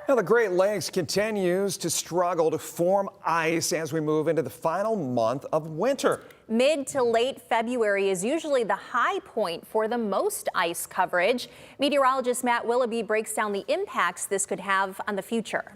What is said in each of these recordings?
Now, the Great Lakes continues to struggle to form ice as we move into the final month of winter. Mid to late February is usually the high point for the most ice coverage. Meteorologist Matt Willoughby breaks down the impacts this could have on the future.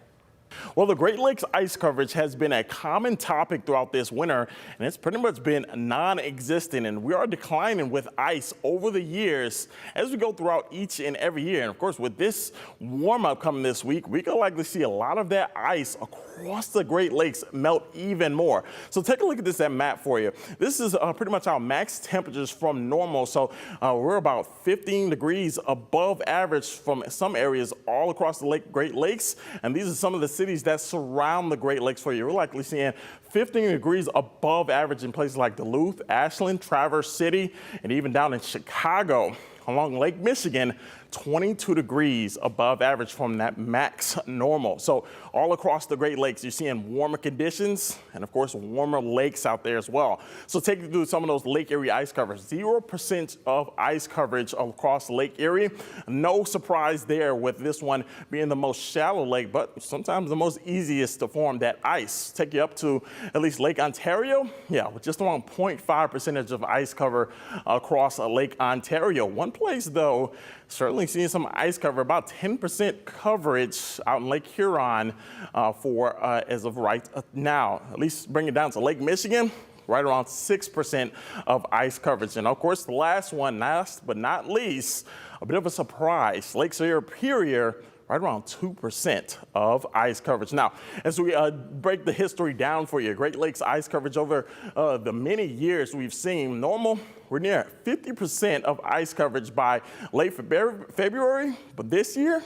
Well, the Great Lakes ice coverage has been a common topic throughout this winter, and it's pretty much been non-existent, and we are declining with ice over the years as we go throughout each and every year. And of course, with this warm-up coming this week, we could likely see a lot of that ice across the Great Lakes melt even more. So take a look at this map for you. This is pretty much our max temperatures from normal. So we're about 15 degrees above average from some areas all across the Great Lakes, and these are some of the cities that surround the Great Lakes for you. We're likely seeing 15 degrees above average in places like Duluth, Ashland, Traverse City, and even down in Chicago. Along Lake Michigan, 22 degrees above average from that max normal. So all across the Great Lakes, you're seeing warmer conditions and of course warmer lakes out there as well. So take you through some of those Lake Erie ice covers. 0% of ice coverage across Lake Erie. No surprise there with this one being the most shallow lake, but sometimes the most easiest to form that ice. Take you up to at least Lake Ontario. Yeah, with just around 0.5% of ice cover across Lake Ontario. One place though, certainly seeing some ice cover, about 10% coverage out in Lake Huron as of right now. At least bring it down to Lake Michigan, right around 6% of ice coverage. And of course, the last one, last but not least, a bit of a surprise, Lake Superior, right around 2% of ice coverage. Now, as we break the history down for you, Great Lakes ice coverage over the many years we've seen, normal, we're near 50% of ice coverage by late February, but this year,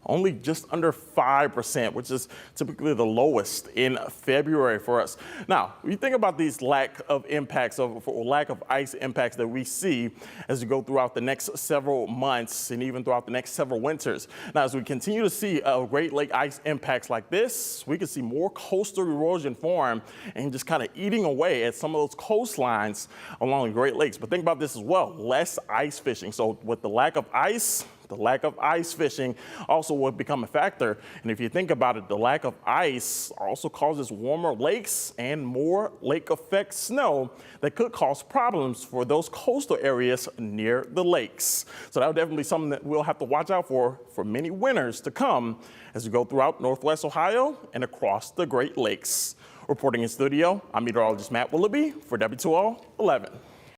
only just under 5%, which is typically the lowest in February for us. Now, when you think about these lack of ice impacts that we see as we go throughout the next several months and even throughout the next several winters. Now, as we continue to see Great Lake ice impacts like this, we can see more coastal erosion form and just kind of eating away at some of those coastlines along the Great Lakes. But think about this as well, less ice fishing. So with the lack of ice fishing also will become a factor. And if you think about it, the lack of ice also causes warmer lakes and more lake effect snow that could cause problems for those coastal areas near the lakes. So that would definitely be something that we'll have to watch out for many winters to come as we go throughout Northwest Ohio and across the Great Lakes. Reporting in studio, I'm meteorologist Matt Willoughby for WTOL 11.